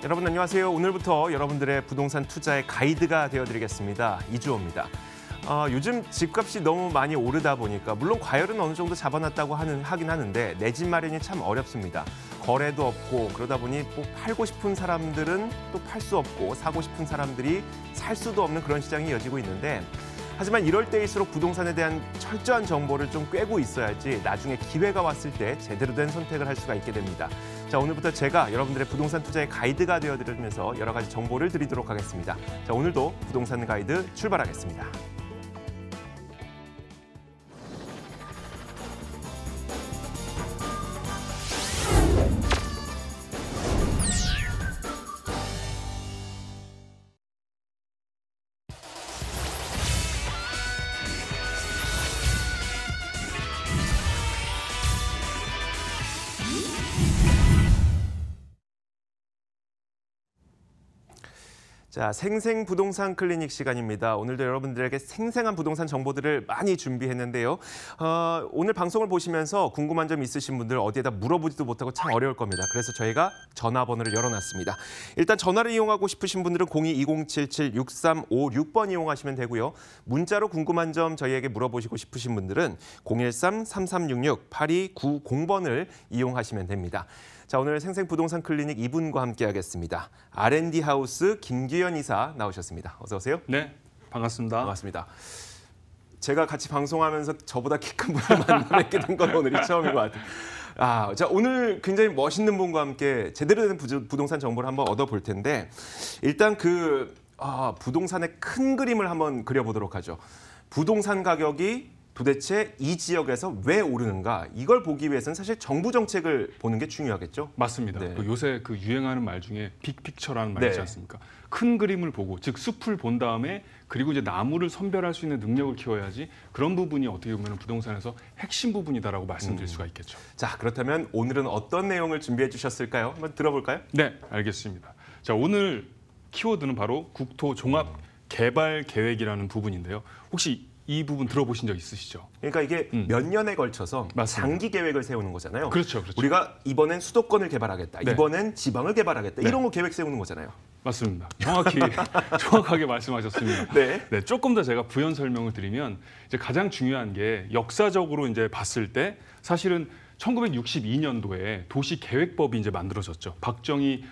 여러분 안녕하세요. 오늘부터 여러분들의 부동산 투자의 가이드가 되어드리겠습니다. 이주호입니다. 요즘 집값이 너무 많이 오르다 보니까 물론 과열은 어느 정도 잡아놨다고 하긴 하는데 내 집 마련이 참 어렵습니다. 거래도 없고 그러다 보니 뭐 팔고 싶은 사람들은 또 팔 수 없고 사고 싶은 사람들이 살 수도 없는 그런 시장이 이어지고 있는데 하지만 이럴 때일수록 부동산에 대한 철저한 정보를 좀 꿰고 있어야지 나중에 기회가 왔을 때 제대로 된 선택을 할 수가 있게 됩니다. 자, 오늘부터 제가 여러분들의 부동산 투자의 가이드가 되어드리면서 여러 가지 정보를 드리도록 하겠습니다. 자, 오늘도 부동산 가이드 출발하겠습니다. 자, 생생 부동산 클리닉 시간입니다. 오늘도 여러분들에게 생생한 부동산 정보들을 많이 준비했는데요. 오늘 방송을 보시면서 궁금한 점 있으신 분들 어디에다 물어보지도 못하고 참 어려울 겁니다. 그래서 저희가 전화번호를 열어놨습니다. 일단 전화를 이용하고 싶으신 분들은 02-2077-6356번 이용하시면 되고요. 문자로 궁금한 점 저희에게 물어보시고 싶으신 분들은 013-3366-8290번을 이용하시면 됩니다. 자, 오늘 생생 부동산 클리닉 이분과 함께하겠습니다. R&D 하우스 김규현 이사 나오셨습니다. 어서 오세요. 네, 반갑습니다. 반갑습니다. 제가 같이 방송하면서 저보다 키 큰 분을 만나뵙게 된 건 오늘이 처음인 것 같아요. 자, 오늘 굉장히 멋있는 분과 함께 제대로 된 부동산 정보를 한번 얻어볼 텐데 일단 부동산의 큰 그림을 한번 그려보도록 하죠. 부동산 가격이 도대체 이 지역에서 왜 오르는가 이걸 보기 위해서는 사실 정부 정책을 보는 게 중요하겠죠. 맞습니다. 네. 요새 유행하는 말 중에 빅픽처라는 말이 있지 네. 않습니까? 큰 그림을 보고 즉 숲을 본 다음에 그리고 이제 나무를 선별할 수 있는 능력을 키워야지 그런 부분이 어떻게 보면 부동산에서 핵심 부분이다라고 말씀드릴 수가 있겠죠. 자, 그렇다면 오늘은 어떤 내용을 준비해 주셨을까요? 한번 들어볼까요? 네, 알겠습니다. 자, 오늘 키워드는 바로 국토 종합 개발 계획이라는 부분인데요. 혹시 이 부분 들어보신 적 있으시죠? 그러니까 이게 몇 년에 걸쳐서 맞습니다. 장기 계획을 세우는 거잖아요. 그렇죠, 그렇죠. 우리가 이번엔 수도권을 개발하겠다. 네. 이번엔 지방을 개발하겠다. 네. 이런 거 계획 세우는 거잖아요. 맞습니다. 정확하게 말씀하셨습니다. 네. 네, 조금 더 제가 부연 설명을 드리면 이제 가장 중요한 게 역사적으로 이제 봤을 때 사실은 1962년도에 도시계획법이 이제 만들어졌죠. 박정희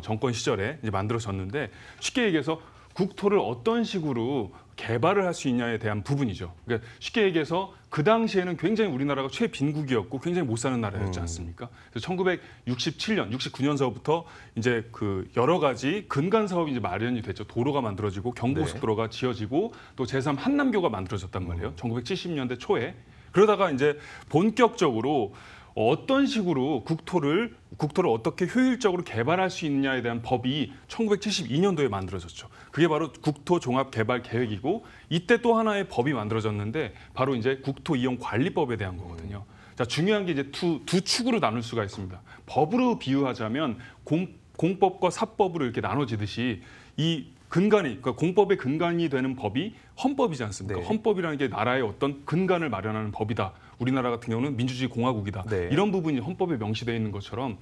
정권 시절에 이제 만들어졌는데 쉽게 얘기해서 국토를 어떤 식으로 개발을 할 수 있냐에 대한 부분이죠. 그러니까 쉽게 얘기해서 그 당시에는 굉장히 우리나라가 최빈국이었고 굉장히 못 사는 나라였지 않습니까? 그래서 1967년, 69년서부터 이제 여러 가지 근간 사업이 이제 마련이 됐죠. 도로가 만들어지고 경부고속도로가 지어지고 또 제3 한남교가 만들어졌단 말이에요. 1970년대 초에. 그러다가 이제 본격적으로 어떤 식으로 국토를 어떻게 효율적으로 개발할 수 있느냐에 대한 법이 1972년도에 만들어졌죠. 그게 바로 국토종합개발계획이고 이때 또 하나의 법이 만들어졌는데 바로 이제 국토이용관리법에 대한 거거든요. 자, 중요한 게 이제 두 축으로 나눌 수가 있습니다. 법으로 비유하자면 공법과 사법으로 이렇게 나눠지듯이 이 근간이, 그러니까 공법의 근간이 되는 법이 헌법이지 않습니까? 네. 헌법이라는 게 나라의 어떤 근간을 마련하는 법이다. 우리나라 같은 경우는 민주주의 공화국이다. 네. 이런 부분이 헌법에 명시되어 있는 것처럼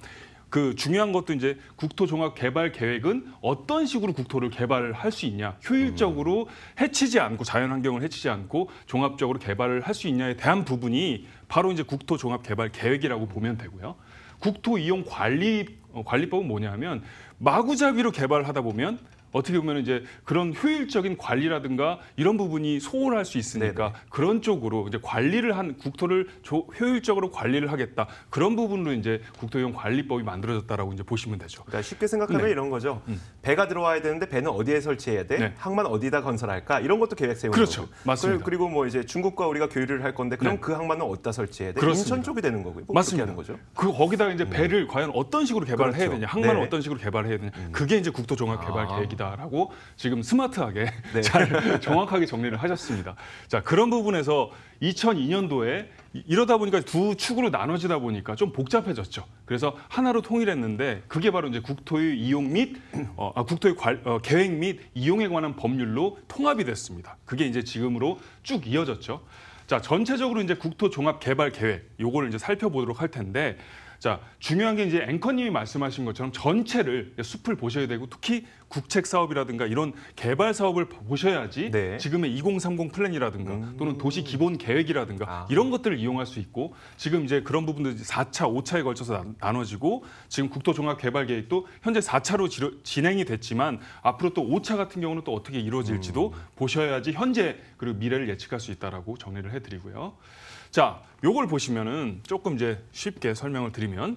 중요한 것도 이제 국토종합개발계획은 어떤 식으로 국토를 개발을 할 수 있냐, 효율적으로 해치지 않고 자연환경을 해치지 않고 종합적으로 개발을 할 수 있냐에 대한 부분이 바로 이제 국토종합개발계획이라고 보면 되고요. 국토이용관리법은 뭐냐면 마구잡이로 개발을 하다 보면 어떻게 보면 이제 그런 효율적인 관리라든가 이런 부분이 소홀할 수 있으니까 네네. 그런 쪽으로 이제 국토를 효율적으로 관리를 하겠다. 그런 부분으로 이제 국토이용관리법이 만들어졌다라고 이제 보시면 되죠. 그러니까 쉽게 생각하면 네. 이런 거죠. 배가 들어와야 되는데 배는 어디에 설치해야 돼? 네. 항만 어디다 건설할까? 이런 것도 계획 세우는 그렇죠. 거고. 맞습니다. 그리고 뭐 이제 중국과 우리가 교류를 할 건데 그럼 네. 그 항만은 어디다 설치해야 돼? 그렇습니다. 인천 쪽이 되는 거고요. 뭐 맞습니다. 그렇게 하는 거죠. 거기다가 이제 배를 과연 어떤 식으로 개발을 해야 그렇죠. 되냐, 항만을 네. 어떤 식으로 개발을 해야 되냐, 그게 이제 국토종합개발계획이다라고 지금 스마트하게 네. 잘 정확하게 정리를 하셨습니다. 자, 그런 부분에서 2002년도에 이러다 보니까 두 축으로 나눠지다 보니까 좀 복잡해졌죠. 그래서 하나로 통일했는데 그게 바로 이제 국토의 이용 및 국토의 계획 및 이용에 관한 법률로 통합이 됐습니다. 그게 이제 지금으로 쭉 이어졌죠. 자, 전체적으로 이제 국토종합개발계획 요거를 이제 살펴보도록 할 텐데 자, 중요한 게 이제 앵커님이 말씀하신 것처럼 전체를 숲을 보셔야 되고 특히 국책 사업이라든가 이런 개발 사업을 보셔야지 네. 지금의 2030 플랜이라든가 또는 도시 기본 계획이라든가 이런 것들을 이용할 수 있고 지금 이제 그런 부분들 4차, 5차에 걸쳐서 나눠지고 지금 국토종합개발계획도 현재 4차로 진행이 됐지만 앞으로 또 5차 같은 경우는 또 어떻게 이루어질지도 보셔야지 현재 그리고 미래를 예측할 수 있다라고 정리를 해드리고요. 자, 요걸 보시면은 조금 이제 쉽게 설명을 드리면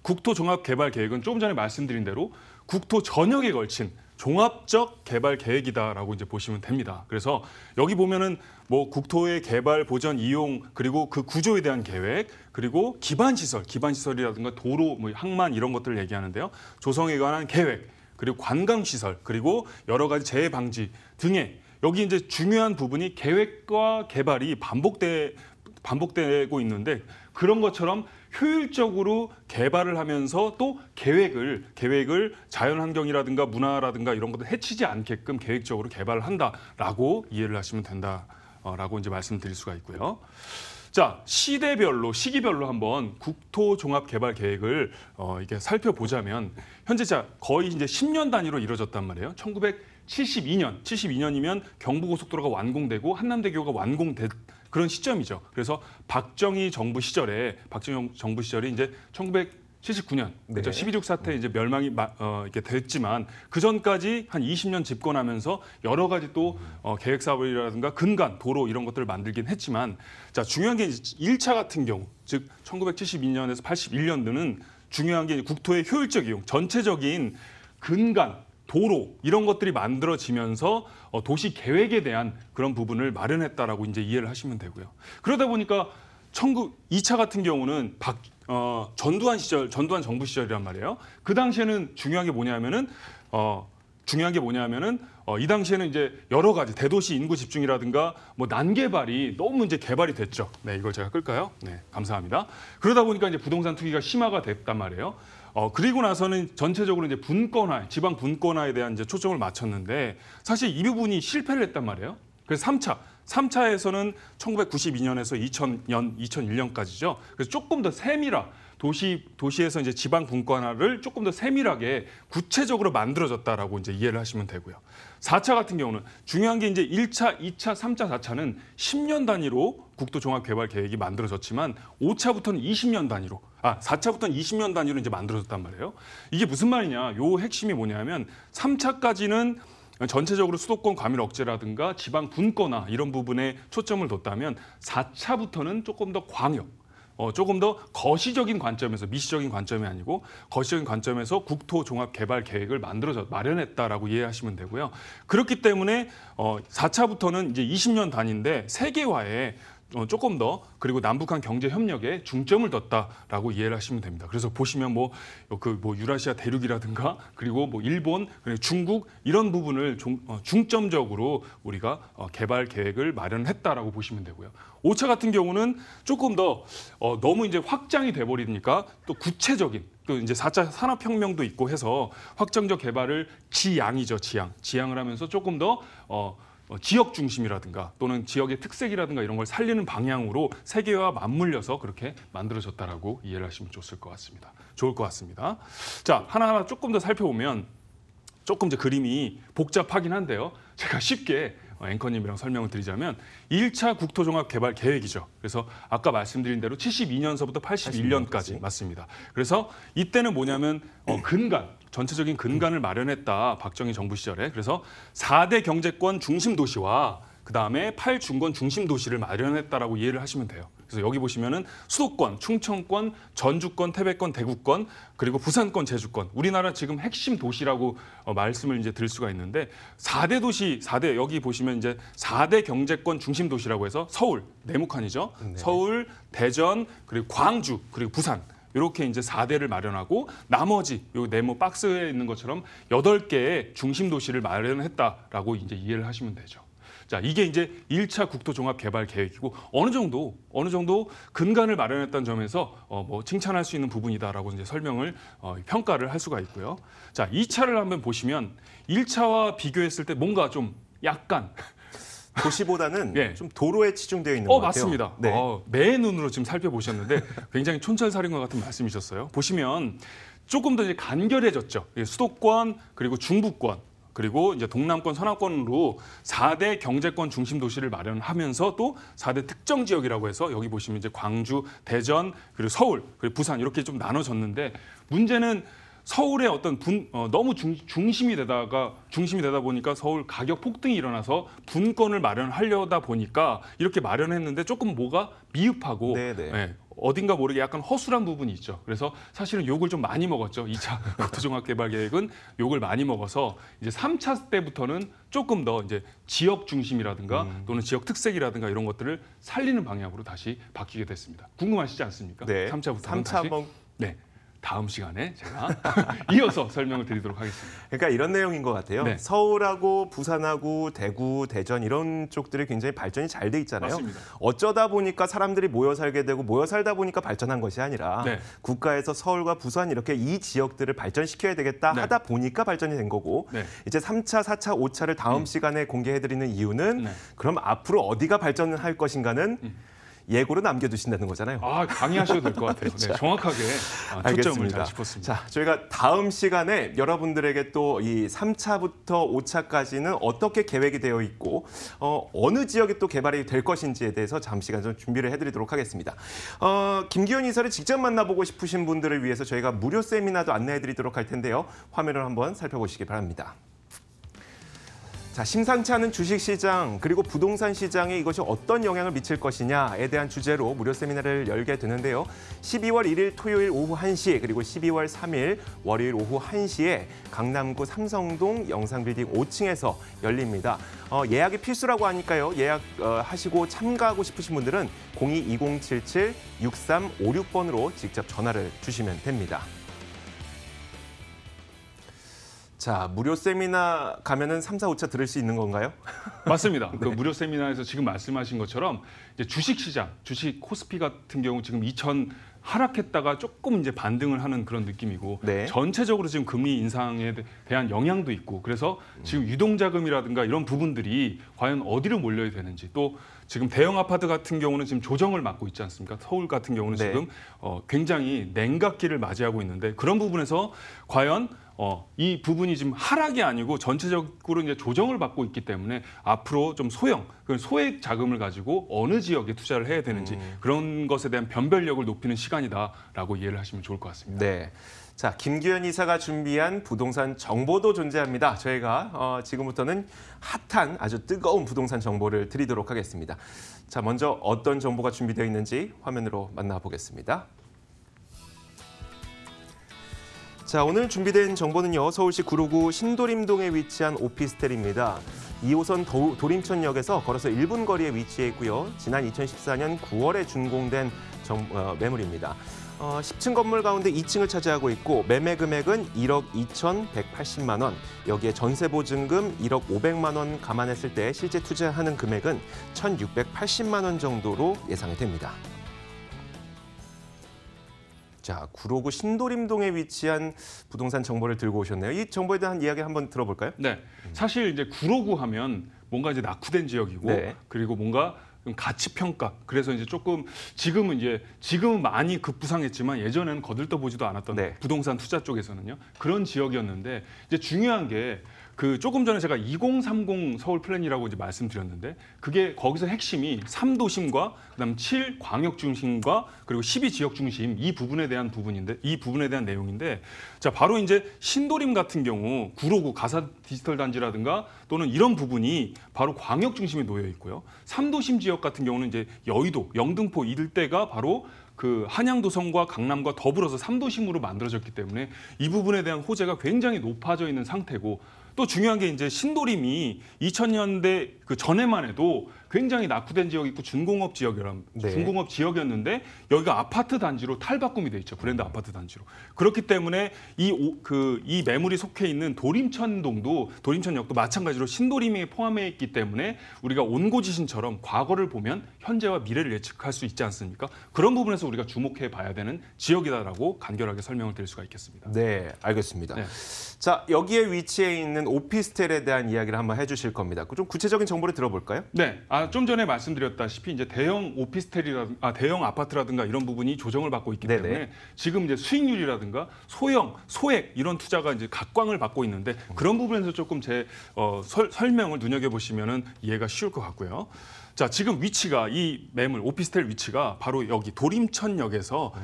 국토종합개발계획은 조금 전에 말씀드린 대로 국토 전역에 걸친 종합적 개발 계획이다라고 이제 보시면 됩니다. 그래서 여기 보면은 뭐 국토의 개발, 보전, 이용 그리고 그 구조에 대한 계획 그리고 기반시설이라든가 도로, 뭐 항만 이런 것들을 얘기하는데요. 조성에 관한 계획 그리고 관광시설 그리고 여러 가지 재해 방지 등의 여기 이제 중요한 부분이 계획과 개발이 반복되고 있는데 그런 것처럼 효율적으로 개발을 하면서 또 계획을 자연환경이라든가 문화라든가 이런 것들 해치지 않게끔 계획적으로 개발을 한다라고 이해를 하시면 된다라고 이제 말씀드릴 수가 있고요. 자, 시기별로 한번 국토종합개발계획을 이렇게 살펴보자면 현재 자 거의 이제 10년 단위로 이루어졌단 말이에요. 1972년이면 경부고속도로가 완공되고 한남대교가 완공된 그런 시점이죠. 그래서 박정희 정부 시절에 이제 1979년 그렇죠? 12.6 사태 이제 멸망이 이렇게 됐지만 그 전까지 한 20년 집권하면서 여러 가지 또 계획 사업이라든가 근간 도로 이런 것들을 만들긴 했지만 자 중요한 게 1차 같은 경우 즉 1972년에서 81년도는 중요한 게 국토의 효율적 이용, 전체적인 근간 도로 이런 것들이 만들어지면서 도시 계획에 대한 그런 부분을 마련했다라고 이제 이해를 하시면 되고요. 그러다 보니까 2차 같은 경우는 전두환 정부 시절이란 말이에요. 그 당시에는 중요한 게 뭐냐면은 이 당시에는 이제 여러 가지 대도시 인구 집중이라든가 뭐 난개발이 너무 이제 개발이 됐죠. 네, 이걸 제가 끌까요? 네, 감사합니다. 그러다 보니까 이제 부동산 투기가 심화가 됐단 말이에요. 그리고 나서는 전체적으로 이제 지방 분권화에 대한 이제 초점을 맞췄는데 사실 이 부분이 실패를 했단 말이에요. 그래서 3차에서는 1992년에서 2001년까지죠. 그래서 조금 더 도시에서 이제 지방 분권화를 조금 더 세밀하게 구체적으로 만들어졌다라고 이제 이해를 하시면 되고요. 4차 같은 경우는 중요한 게 이제 1차, 2차, 3차, 4차는 10년 단위로 국토종합개발 계획이 만들어졌지만 5차부터는 20년 단위로 4차부터는 20년 단위로 이제 만들어졌단 말이에요. 이게 무슨 말이냐? 요 핵심이 뭐냐면 3차까지는 전체적으로 수도권 과밀 억제라든가 지방 분권화 이런 부분에 초점을 뒀다면 4차부터는 조금 더 광역, 조금 더 거시적인 관점에서 미시적인 관점이 아니고 거시적인 관점에서 국토종합개발 계획을 마련했다라고 이해하시면 되고요. 그렇기 때문에 4차부터는 이제 20년 단위인데 세계화에 조금 더 그리고 남북한 경제 협력에 중점을 뒀다라고 이해를 하시면 됩니다. 그래서 보시면 뭐 유라시아 대륙이라든가 그리고 뭐 일본, 그리고 중국 이런 부분을 중점적으로 우리가 개발 계획을 마련했다라고 보시면 되고요. 5차 같은 경우는 조금 더 너무 이제 확장이 돼 버리니까 또 구체적인 또 이제 4차 산업혁명도 있고 해서 확정적 개발을 지향을 하면서 조금 더 지역 중심이라든가 또는 지역의 특색이라든가 이런 걸 살리는 방향으로 세계와 맞물려서 그렇게 만들어졌다라고 이해를 하시면 좋을 것 같습니다. 자, 하나하나 조금 더 살펴보면 조금 이제 그림이 복잡하긴 한데요. 제가 쉽게 앵커님이랑 설명을 드리자면 1차 국토종합개발 계획이죠. 그래서 아까 말씀드린 대로 72년서부터 81년까지 맞습니다. 그래서 이때는 뭐냐면 전체적인 근간을 마련했다. 박정희 정부 시절에. 그래서 4대 경제권 중심 도시와 그다음에 8중권 중심 도시를 마련했다라고 이해를 하시면 돼요. 그래서 여기 보시면은 수도권, 충청권, 전주권, 태백권, 대구권, 그리고 부산권, 제주권. 우리나라 지금 핵심 도시라고 말씀을 이제 드릴 수가 있는데 4대 도시, 여기 보시면 이제 4대 경제권 중심 도시라고 해서 서울, 네모칸이죠. 네. 서울, 대전, 그리고 광주, 그리고 부산. 이렇게 이제 4대를 마련하고 나머지 요 네모 박스에 있는 것처럼 8개의 중심 도시를 마련했다라고 이제 이해를 하시면 되죠. 자, 이게 이제 1차 국토종합개발 계획이고 어느 정도 근간을 마련했다는 점에서 뭐 칭찬할 수 있는 부분이다라고 이제 평가를 할 수가 있고요. 자, 2차를 한번 보시면 1차와 비교했을 때 뭔가 좀 약간 도시보다는 예. 좀 도로에 치중되어 있는 것 같아요. 맞습니다. 네. 매 눈으로 지금 살펴보셨는데 굉장히 촌철살인과 같은 말씀이셨어요. 보시면 조금 더 이제 간결해졌죠. 수도권 그리고 중부권 그리고 이제 동남권, 서남권으로 4대 경제권 중심 도시를 마련하면서 또 4대 특정 지역이라고 해서 여기 보시면 이제 광주, 대전, 그리고 서울, 그리고 부산 이렇게 좀 나눠졌는데 문제는 서울의 어떤 너무 중심이 되다 보니까 서울 가격 폭등이 일어나서 분권을 마련하려다 보니까 이렇게 마련했는데 조금 뭐가 미흡하고 예, 어딘가 모르게 약간 허술한 부분이 있죠. 그래서 사실은 욕을 좀 많이 먹었죠. 2차 국토종합개발계획은 욕을 많이 먹어서 이제 3차 때부터는 조금 더 이제 지역 중심이라든가 또는 지역 특색이라든가 이런 것들을 살리는 방향으로 다시 바뀌게 됐습니다. 궁금하시지 않습니까? 네. 3차부터는 3차 다시 한번 네. 다음 시간에 제가 이어서 설명을 드리도록 하겠습니다. 그러니까 이런 내용인 것 같아요. 네. 서울하고 부산하고 대구, 대전 이런 쪽들이 굉장히 발전이 잘 돼 있잖아요. 맞습니다. 어쩌다 보니까 사람들이 모여 살게 되고 모여 살다 보니까 발전한 것이 아니라 네. 국가에서 서울과 부산 이렇게 이 지역들을 발전시켜야 되겠다 네. 하다 보니까 발전이 된 거고 네. 이제 3차, 4차, 5차를 다음 시간에 공개해드리는 이유는 네. 그럼 앞으로 어디가 발전할 것인가는 예고로 남겨두신다는 거잖아요. 강의하셔도 될 것 같아요. 네, 정확하게 초점을 알겠습니다. 잘 짚었습니다. 자, 저희가 다음 시간에 여러분들에게 또 이 3차부터 5차까지는 어떻게 계획이 되어 있고 어느 지역이 또 개발이 될 것인지에 대해서 잠시간 좀 준비를 해드리도록 하겠습니다. 김기현 이사를 직접 만나보고 싶으신 분들을 위해서 저희가 무료 세미나도 안내해드리도록 할 텐데요. 화면을 한번 살펴보시기 바랍니다. 자, 심상치 않은 주식시장 그리고 부동산 시장에 이것이 어떤 영향을 미칠 것이냐에 대한 주제로 무료 세미나를 열게 되는데요. 12월 1일 토요일 오후 1시 그리고 12월 3일 월요일 오후 1시에 강남구 삼성동 영상빌딩 5층에서 열립니다. 예약이 필수라고 하니까요. 예약하시고 참가하고 싶으신 분들은 02-2077-6356번으로 직접 전화를 주시면 됩니다. 자, 무료 세미나 가면은 3, 4, 5차 들을 수 있는 건가요? 맞습니다. 그 무료 세미나에서 지금 말씀하신 것처럼 이제 주식 시장, 주식 코스피 같은 경우 지금 2000 하락했다가 조금 이제 반등을 하는 그런 느낌이고 네. 전체적으로 지금 금리 인상에 대한 영향도 있고 그래서 지금 유동자금이라든가 이런 부분들이 과연 어디로 몰려야 되는지 또 지금 대형 아파트 같은 경우는 지금 조정을 맡고 있지 않습니까? 서울 같은 경우는 네. 지금 굉장히 냉각기를 맞이하고 있는데 그런 부분에서 과연 이 부분이 지금 하락이 아니고 전체적으로 이제 조정을 받고 있기 때문에 앞으로 좀 소액 자금을 가지고 어느 지역에 투자를 해야 되는지 그런 것에 대한 변별력을 높이는 시간이다라고 이해를 하시면 좋을 것 같습니다. 네. 자, 김규현 이사가 준비한 부동산 정보도 존재합니다. 저희가 지금부터는 핫한 아주 뜨거운 부동산 정보를 드리도록 하겠습니다. 자, 먼저 어떤 정보가 준비되어 있는지 화면으로 만나보겠습니다. 자, 오늘 준비된 정보는요. 서울시 구로구 신도림동에 위치한 오피스텔입니다. 2호선 도림천역에서 걸어서 1분 거리에 위치해 있고요. 지난 2014년 9월에 준공된 매물입니다. 10층 건물 가운데 2층을 차지하고 있고 매매 금액은 1억 2,180만 원. 여기에 전세 보증금 1억 500만 원 감안했을 때 실제 투자하는 금액은 1,680만 원 정도로 예상이 됩니다. 자, 구로구 신도림동에 위치한 부동산 정보를 들고 오셨네요. 이 정보에 대한 이야기 한번 들어볼까요? 네, 사실 이제 구로구 하면 뭔가 이제 낙후된 지역이고 네. 그리고 뭔가 가치 평가. 그래서 이제 조금 지금은 많이 급부상했지만 예전에는 거들떠보지도 않았던 네. 부동산 투자 쪽에서는요 그런 지역이었는데 이제 중요한 게 그 조금 전에 제가 2030 서울 플랜이라고 이제 말씀드렸는데 그게 거기서 핵심이 3도심과 그다음 7 광역 중심과 그리고 12 지역 중심 이 부분에 대한 내용인데 자 바로 이제 신도림 같은 경우 구로구 가사 디지털 단지라든가 또는 이런 부분이 바로 광역 중심에 놓여 있고요. 3도심 지역 같은 경우는 이제 여의도, 영등포 일대가 바로 그 한양도성과 강남과 더불어서 3도심으로 만들어졌기 때문에 이 부분에 대한 호재가 굉장히 높아져 있는 상태고 또 중요한 게 이제 신도림이 2000년대 그 전에만 해도 굉장히 낙후된 지역이 있고 중공업 지역이었는데 여기가 아파트 단지로 탈바꿈이 돼 있죠. 브랜드 아파트 단지로. 그렇기 때문에 이 매물이 속해 있는 도림천역도 마찬가지로 신도림에 포함해 있기 때문에 우리가 온고지신처럼 과거를 보면 현재와 미래를 예측할 수 있지 않습니까? 그런 부분에서 우리가 주목해 봐야 되는 지역이다라고 간결하게 설명을 드릴 수가 있겠습니다. 네, 알겠습니다. 네. 자, 여기에 위치해 있는 번째는 오피스텔에 대한 이야기를 한번 해주실 겁니다. 좀 구체적인 정보를 들어볼까요? 네, 좀 전에 말씀드렸다시피 이제 대형 오피스텔이라든가 대형 아파트라든가 이런 부분이 조정을 받고 있기 네네. 때문에 지금 이제 수익률이라든가 소형, 소액 이런 투자가 이제 각광을 받고 있는데 그런 부분에서 조금 제 설명을 눈여겨 보시면은 이해가 쉬울 것 같고요. 자, 지금 위치가 이 매물 오피스텔 위치가 바로 여기 도림천역에서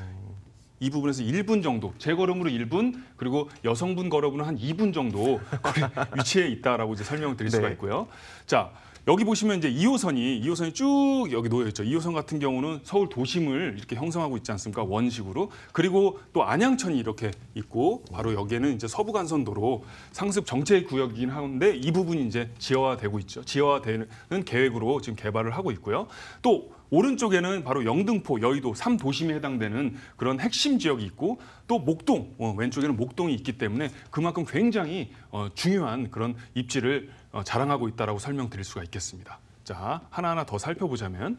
이 부분에서 1분 정도, 제 걸음으로 1분, 그리고 여성분 걸음으로 한 2분 정도 거기 위치해 있다라고 이제 설명을 드릴 수가 네. 있고요. 자, 여기 보시면 이제 2호선이 쭉 여기 놓여 있죠. 2호선 같은 경우는 서울 도심을 이렇게 형성하고 있지 않습니까? 원식으로. 그리고 또 안양천이 이렇게 있고 바로 여기에는 이제 서부간선도로 상습 정체 구역이긴 한데 이 부분이 이제 지하화되고 있죠. 지하화되는 계획으로 지금 개발을 하고 있고요. 또 오른쪽에는 바로 영등포, 여의도 3도심에 해당되는 그런 핵심 지역이 있고 또 목동, 왼쪽에는 목동이 있기 때문에 그만큼 굉장히 중요한 그런 입지를 자랑하고 있다라고 설명드릴 수가 있겠습니다. 자, 하나하나 더 살펴보자면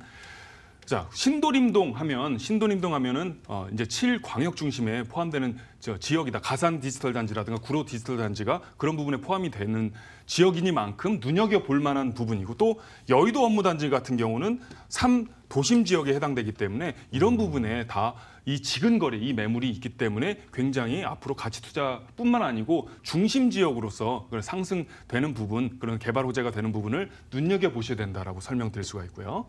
자, 신도림동 하면은 이제 7광역 중심에 포함되는 지역이다. 가산 디지털 단지라든가 구로 디지털 단지가 그런 부분에 포함이 되는 지역이니만큼 눈여겨 볼 만한 부분이고 또 여의도 업무단지 같은 경우는 3도심 지역에 해당되기 때문에 이런 부분에 다 이 지근거리, 이 매물이 있기 때문에 굉장히 앞으로 가치 투자뿐만 아니고 중심 지역으로서 상승되는 부분, 그런 개발 호재가 되는 부분을 눈여겨 보셔야 된다라고 설명드릴 수가 있고요.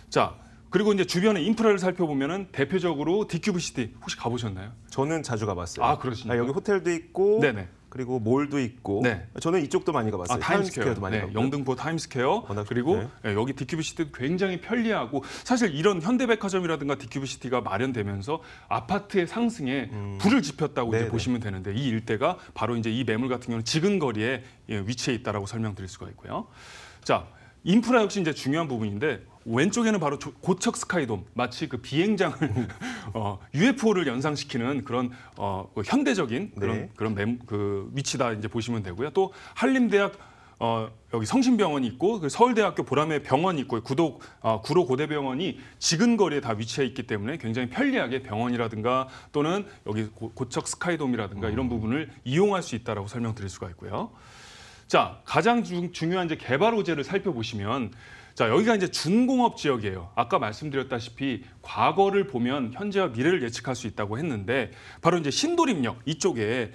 자, 그리고 이제 주변의 인프라를 살펴보면은 대표적으로 디큐브시티 혹시 가보셨나요? 저는 자주 가봤어요. 아, 그러십니까? 여기 호텔도 있고, 네네. 그리고 몰도 있고, 네. 저는 이쪽도 많이 가봤어요. 타임스퀘어도 많이 가봤고. 영등포 타임스퀘어 워낙 그리고 네. 여기 디큐브시티도 굉장히 편리하고 사실 이런 현대백화점이라든가 디큐브시티가 마련되면서 아파트의 상승에 불을 지폈다고 이제 네네. 보시면 되는데 이 일대가 바로 이제 이 매물 같은 경우는 지근거리에 위치해 있다라고 설명드릴 수가 있고요. 자, 인프라 역시 이제 중요한 부분인데 왼쪽에는 바로 고척 스카이돔, 마치 그 비행장을 UFO를 연상시키는 그런 그 현대적인 네. 그 위치다 이제 보시면 되고요. 또 한림대학 여기 성심병원이 있고 그 서울대학교 보라매 병원이 있고 구로 고대병원이 지근거리에 다 위치해 있기 때문에 굉장히 편리하게 병원이라든가 또는 여기 고척 스카이돔이라든가 이런 부분을 이용할 수 있다라고 설명드릴 수가 있고요. 자, 가장 중요한 이제 개발 호재를 살펴보시면 자, 여기가 이제 준공업 지역이에요. 아까 말씀드렸다시피 과거를 보면 현재와 미래를 예측할 수 있다고 했는데 바로 이제 신도림역 이쪽에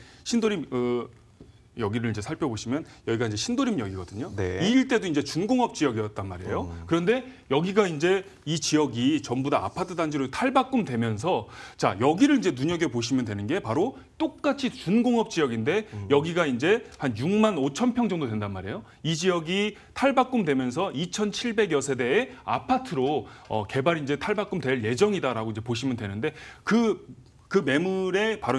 여기를 이제 살펴보시면 여기가 이제 신도림역이거든요. 네. 이 일대도 이제 준공업 지역이었단 말이에요. 그런데 여기가 이제 이 지역이 전부 다 아파트 단지로 탈바꿈되면서 자, 여기를 이제 눈여겨 보시면 되는 게 바로 똑같이 준공업 지역인데 여기가 이제 한 6만 5천 평 정도 된단 말이에요. 이 지역이 탈바꿈되면서 2,700여 세대의 아파트로 개발이 이제 탈바꿈될 예정이다라고 이제 보시면 되는데 그 매물의 바로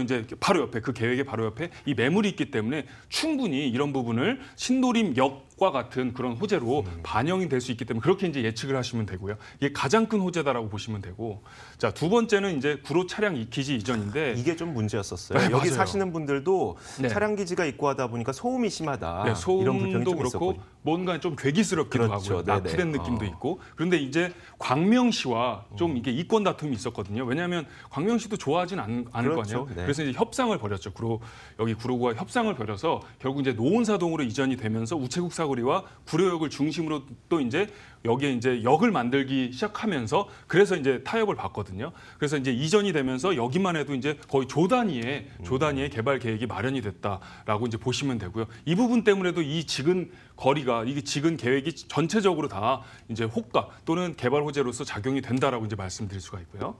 옆에 그 계획의 바로 옆에 이 매물이 있기 때문에 충분히 이런 부분을 신도림역과 같은 그런 호재로 반영이 될 수 있기 때문에 그렇게 이제 예측을 하시면 되고요. 이게 가장 큰 호재다라고 보시면 되고, 자, 두 번째는 이제 구로 차량 기지 이전인데 이게 좀 문제였었어요. 네, 여기 맞아요. 사시는 분들도 네. 차량 기지가 있고 하다 보니까 소음이 심하다. 네, 이런 불평이 소음도 좀 그렇고 있었고. 뭔가 좀 괴기스럽기도 그렇죠. 하고요. 네네. 낙후된 느낌도 있고. 그런데 이제 광명시와 좀 이게 이권 다툼이 있었거든요. 왜냐하면 광명시도 좋아하진 않을 거 그렇죠. 아니에요. 네. 그래서 이제 협상을 벌였죠. 여기 구로구와 협상을 벌여서 결국 이제 노원사동으로 이전이 되면서 우체국 사거리와 구로역을 중심으로 또 이제 여기에 이제 역을 만들기 시작하면서 그래서 이제 타협을 봤거든요. 그래서 이제 이전이 되면서 여기만 해도 이제 거의 조 단위의 개발 계획이 마련이 됐다라고 이제 보시면 되고요. 이 부분 때문에도 이 지근 거리가 이게 지근 계획이 전체적으로 다 이제 호가 또는 개발 호재로서 작용이 된다라고 이제 말씀드릴 수가 있고요.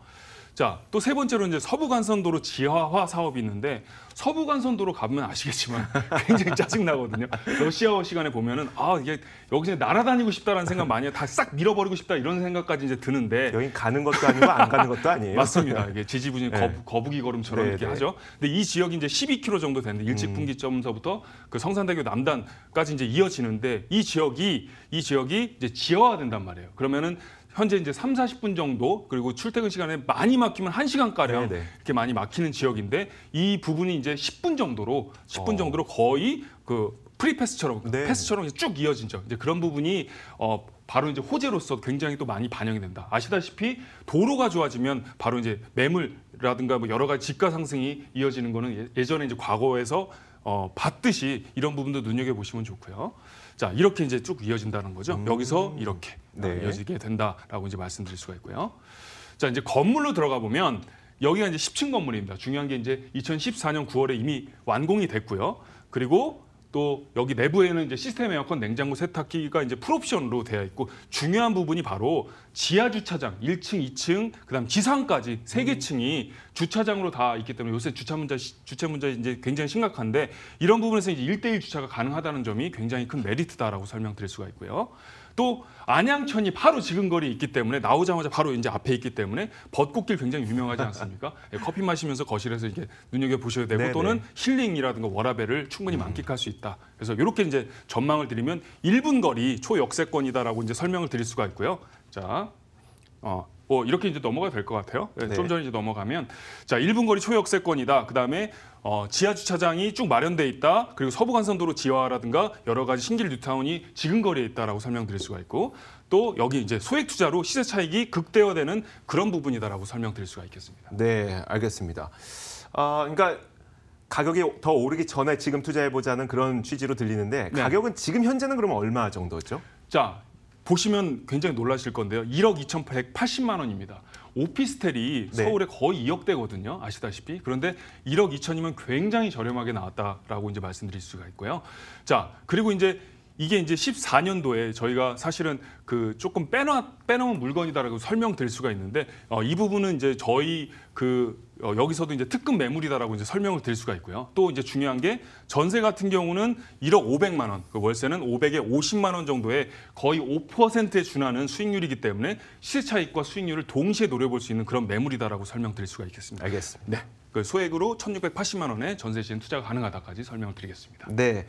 자, 또 세 번째로 이제 서부간선도로 지하화 사업이 있는데 서부간선도로 가면 아시겠지만 굉장히 짜증나거든요. 러시아워 시간에 보면은 이게 여기서 날아다니고 싶다라는 생각 많이 해요. 다 싹 밀어버리고 싶다 이런 생각까지 이제 드는데 여기 가는 것도 아니고 안 가는 것도 아니에요. 맞습니다. 이게 지지부진 네. 거북이 걸음처럼 네, 이렇게 네. 하죠. 근데 이 지역이 이제 12km 정도 되는데 일직분기점서부터 그 성산대교 남단까지 이제 이어지는데 이 지역이 이제 지하화된단 말이에요. 그러면은 현재 이제 30-40분 정도 그리고 출퇴근 시간에 많이 막히면 1시간가량 네네. 이렇게 많이 막히는 지역인데 이 부분이 이제 10분 정도로 거의 그 프리패스처럼 네. 패스처럼 쭉 이어진죠. 이제 그런 부분이 바로 이제 호재로서 굉장히 또 많이 반영이 된다. 아시다시피 도로가 좋아지면 바로 이제 매물라든가 뭐 여러 가지 집가 상승이 이어지는 거는 예전에 이제 과거에서 받듯이 이런 부분도 눈여겨보시면 좋고요. 자, 이렇게 이제 쭉 이어진다는 거죠. 여기서 이렇게 네. 이어지게 된다라고 이제 말씀드릴 수가 있고요. 자, 이제 건물로 들어가 보면 여기가 이제 10층 건물입니다. 중요한 게 이제 2014년 9월에 이미 완공이 됐고요. 그리고 또 여기 내부에는 이제 시스템 에어컨, 냉장고, 세탁기가 이제 풀옵션으로 되어 있고 중요한 부분이 바로 지하 주차장 1층, 2층, 그다음 지상까지 3개 층이 주차장으로 다 있기 때문에 요새 주차 문제 이제 굉장히 심각한데 이런 부분에서 이제 1대1 주차가 가능하다는 점이 굉장히 큰 메리트다라고 설명드릴 수가 있고요. 또 안양천이 바로 지근거리에 있기 때문에 나오자마자 바로 이제 앞에 있기 때문에 벚꽃길 굉장히 유명하지 않습니까? 예, 커피 마시면서 거실에서 이게 눈여겨 보셔야 되고 네네. 또는 힐링이라든가 워라밸을 충분히 만끽할 수 있다. 그래서 이렇게 이제 전망을 드리면 1분 거리 초역세권이다라고 이제 설명을 드릴 수가 있고요. 자, 이렇게 이제 넘어가 될 것 같아요. 네, 네. 좀 전에 이제 넘어가면 자 1분 거리 초역세권이다. 그다음에 지하 주차장이 쭉 마련돼 있다. 그리고 서부간선도로 지하라든가 여러 가지 신길 뉴타운이 지근거리에 있다라고 설명드릴 수가 있고 또 여기 이제 소액 투자로 시세 차익이 극대화되는 그런 부분이다라고 설명드릴 수가 있겠습니다. 네, 알겠습니다. 그러니까 가격이 더 오르기 전에 지금 투자해보자는 그런 취지로 들리는데 네. 가격은 지금 현재는 그러면 얼마 정도죠? 자, 보시면 굉장히 놀라실 건데요. 1억 2,180만 원입니다. 오피스텔이 네. 서울에 거의 2억대거든요. 아시다시피. 그런데 1억 2천이면 굉장히 저렴하게 나왔다라고 이제 말씀드릴 수가 있고요. 자, 그리고 이제 이게 이제 14년도에 저희가 사실은 그 조금 빼놓은 물건이다라고 설명드릴 수가 있는데 이 부분은 이제 저희 여기서도 이제 특급 매물이다라고 이제 설명을 드릴 수가 있고요. 또 이제 중요한 게 전세 같은 경우는 1억 500만 원, 그 월세는 500에 50만 원 정도의 거의 5%에 준하는 수익률이기 때문에 시세 차익과 수익률을 동시에 노려볼 수 있는 그런 매물이다라고 설명드릴 수가 있겠습니다. 알겠습니다. 네, 그 소액으로 1,680만 원의 전세 시엔 투자가 가능하다까지 설명을 드리겠습니다. 네.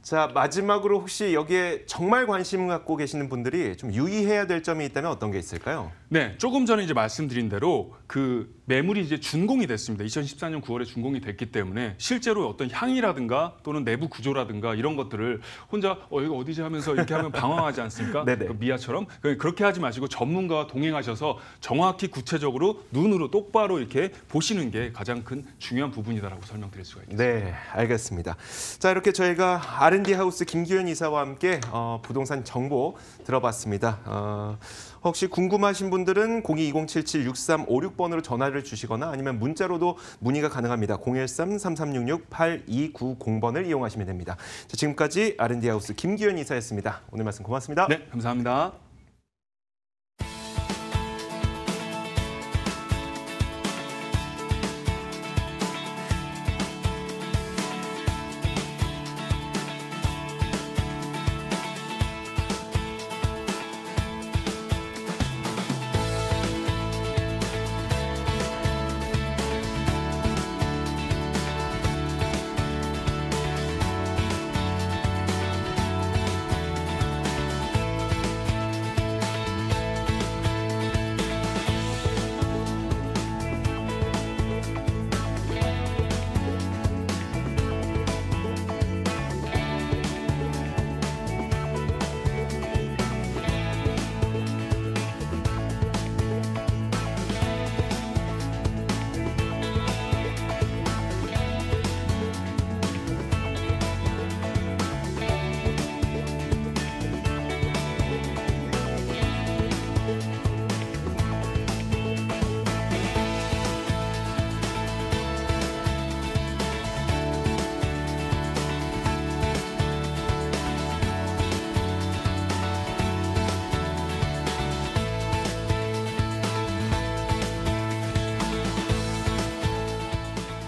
자, 마지막으로 혹시 여기에 정말 관심 갖고 계시는 분들이 좀 유의해야 될 점이 있다면 어떤 게 있을까요? 네, 조금 전에 이제 말씀드린 대로 그 매물이 이제 준공이 됐습니다. 2014년 9월에 준공이 됐기 때문에 실제로 어떤 향이라든가 또는 내부 구조라든가 이런 것들을 혼자 여기 어디지 하면서 이렇게 하면 방황하지 않습니까? 네네. 그 미아처럼 그렇게 하지 마시고 전문가와 동행하셔서 정확히 구체적으로 눈으로 똑바로 이렇게 보시는 게 가장 큰 중요한 부분이다라고 설명드릴 수가 있습니다. 네, 알겠습니다. 자, 이렇게 저희가 R&D 하우스 김규현 이사와 함께 부동산 정보 들어봤습니다. 혹시 궁금하신 분들은 02-2077-6356번으로 전화를 주시거나 아니면 문자로도 문의가 가능합니다. 013-3366-8290번을 이용하시면 됩니다. 자, 지금까지 R&D 하우스 김규현 이사였습니다. 오늘 말씀 고맙습니다. 네, 감사합니다.